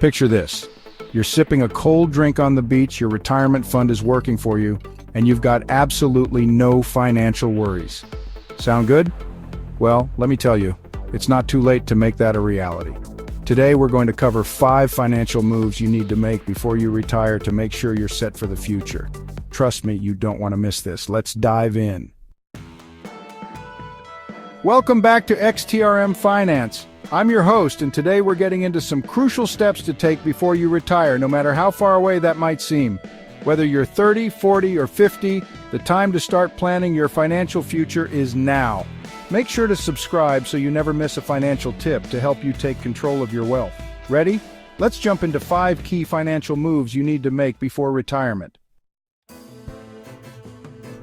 Picture this. You're sipping a cold drink on the beach, your retirement fund is working for you, and you've got absolutely no financial worries. Sound good? Well, let me tell you, it's not too late to make that a reality. Today we're going to cover 5 financial moves you need to make before you retire to make sure you're set for the future. Trust me, you don't want to miss this. Let's dive in. Welcome back to XTRM Finance. I'm your host, and today we're getting into some crucial steps to take before you retire, no matter how far away that might seem. Whether you're 30, 40, or 50, the time to start planning your financial future is now. Make sure to subscribe so you never miss a financial tip to help you take control of your wealth. Ready? Let's jump into 5 key financial moves you need to make before retirement.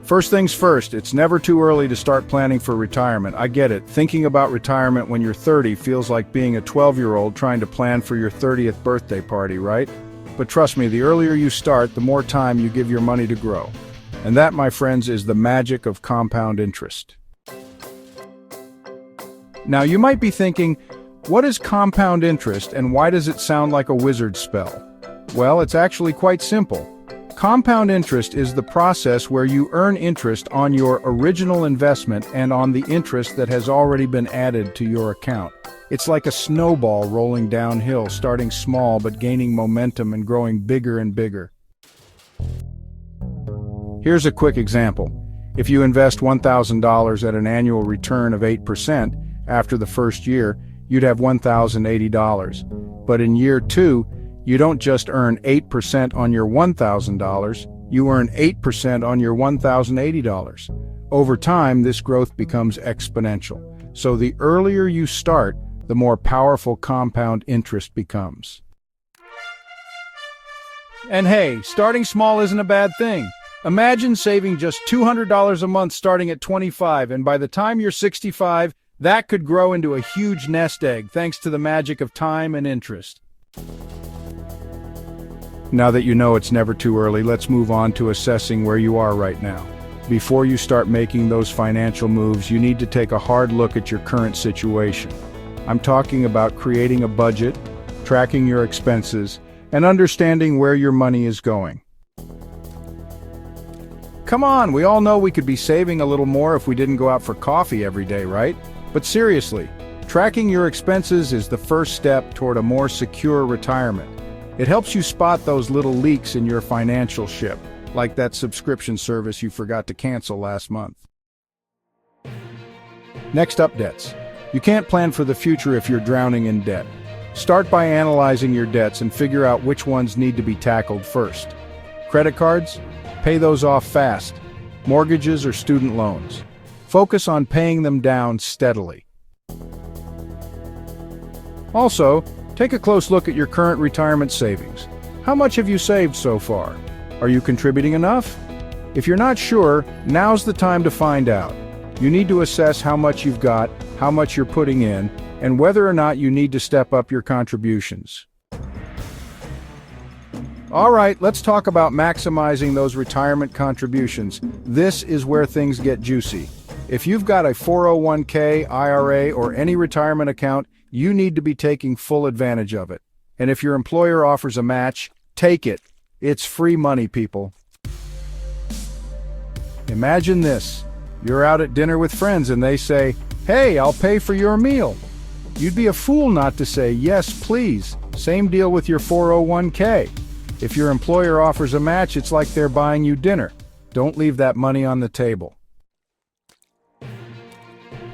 First things first, it's never too early to start planning for retirement. I get it. Thinking about retirement when you're 30 feels like being a 12-year-old trying to plan for your 30th birthday party, right? But trust me, the earlier you start, the more time you give your money to grow. And that, my friends, is the magic of compound interest. Now, you might be thinking, what is compound interest and why does it sound like a wizard spell? Well, it's actually quite simple. Compound interest is the process where you earn interest on your original investment and on the interest that has already been added to your account. It's like a snowball rolling downhill, starting small but gaining momentum and growing bigger and bigger. Here's a quick example. If you invest $1,000 at an annual return of 8%, after the first year, you'd have $1,080. But in year 2, you don't just earn 8% on your $1,000, you earn 8% on your $1,080. Over time, this growth becomes exponential. So the earlier you start, the more powerful compound interest becomes. And hey, starting small isn't a bad thing. Imagine saving just $200 a month starting at 25, and by the time you're 65, that could grow into a huge nest egg thanks to the magic of time and interest. Now that you know it's never too early, let's move on to assessing where you are right now. Before you start making those financial moves, you need to take a hard look at your current situation. I'm talking about creating a budget, tracking your expenses, and understanding where your money is going. Come on, we all know we could be saving a little more if we didn't go out for coffee every day, right? But seriously, tracking your expenses is the first step toward a more secure retirement. It helps you spot those little leaks in your financial ship, like that subscription service you forgot to cancel last month. Next up, debts. You can't plan for the future if you're drowning in debt. Start by analyzing your debts and figure out which ones need to be tackled first. Credit cards? Pay those off fast. Mortgages or student loans? Focus on paying them down steadily. Also, take a close look at your current retirement savings. How much have you saved so far? Are you contributing enough? If you're not sure, now's the time to find out. You need to assess how much you've got, how much you're putting in, and whether or not you need to step up your contributions. All right, let's talk about maximizing those retirement contributions. This is where things get juicy. If you've got a 401k, IRA, or any retirement account, you need to be taking full advantage of it. And if your employer offers a match, take it. It's free money, people. Imagine this. You're out at dinner with friends and they say, "Hey, I'll pay for your meal." You'd be a fool not to say, "Yes, please." Same deal with your 401k. If your employer offers a match, it's like they're buying you dinner. Don't leave that money on the table.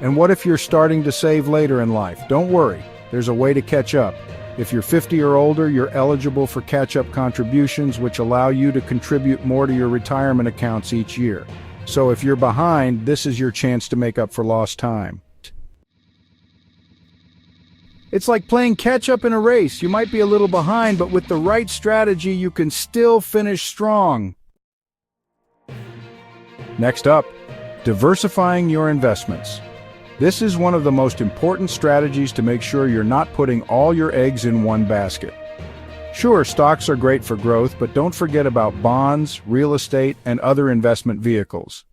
And what if you're starting to save later in life? Don't worry, there's a way to catch up. If you're 50 or older, you're eligible for catch-up contributions, which allow you to contribute more to your retirement accounts each year. So if you're behind, this is your chance to make up for lost time. It's like playing catch-up in a race. You might be a little behind, but with the right strategy, you can still finish strong. Next up, diversifying your investments. This is one of the most important strategies to make sure you're not putting all your eggs in one basket. Sure, stocks are great for growth, but don't forget about bonds, real estate, and other investment vehicles.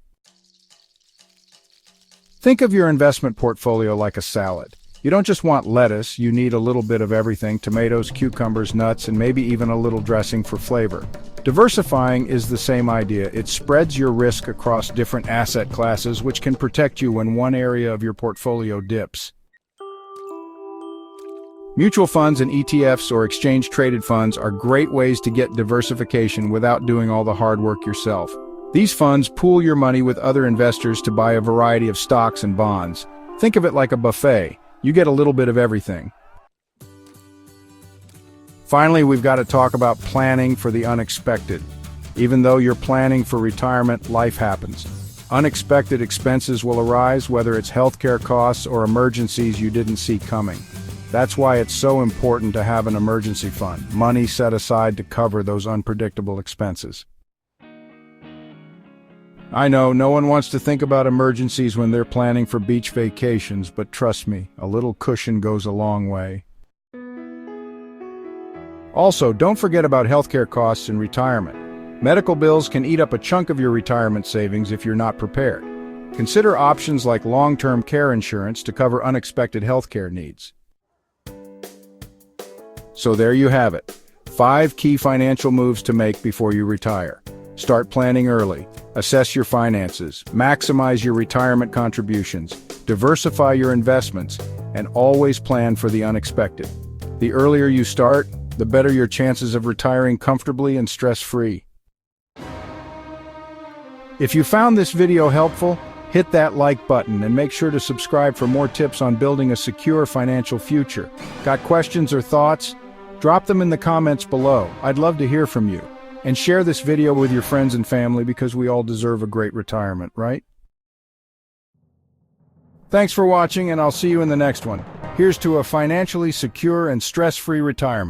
Think of your investment portfolio like a salad. You don't just want lettuce, you need a little bit of everything: tomatoes, cucumbers, nuts, and maybe even a little dressing for flavor. Diversifying is the same idea. It spreads your risk across different asset classes, which can protect you when one area of your portfolio dips. Mutual funds and ETFs, or exchange-traded funds, are great ways to get diversification without doing all the hard work yourself. These funds pool your money with other investors to buy a variety of stocks and bonds. Think of it like a buffet. You get a little bit of everything. Finally, we've got to talk about planning for the unexpected. Even though you're planning for retirement, life happens. Unexpected expenses will arise, whether it's healthcare costs or emergencies you didn't see coming. That's why it's so important to have an emergency fund, money set aside to cover those unpredictable expenses. I know no one wants to think about emergencies when they're planning for beach vacations, but trust me, a little cushion goes a long way. Also, don't forget about healthcare costs in retirement. Medical bills can eat up a chunk of your retirement savings if you're not prepared. Consider options like long-term care insurance to cover unexpected healthcare needs. So there you have it. 5 key financial moves to make before you retire. Start planning early. Assess your finances. Maximize your retirement contributions. Diversify your investments. And always plan for the unexpected. The earlier you start, the better your chances of retiring comfortably and stress-free. If you found this video helpful, hit that like button and make sure to subscribe for more tips on building a secure financial future. Got questions or thoughts? Drop them in the comments below. I'd love to hear from you. And share this video with your friends and family, because we all deserve a great retirement, right? Thanks for watching, and I'll see you in the next one. Here's to a financially secure and stress-free retirement.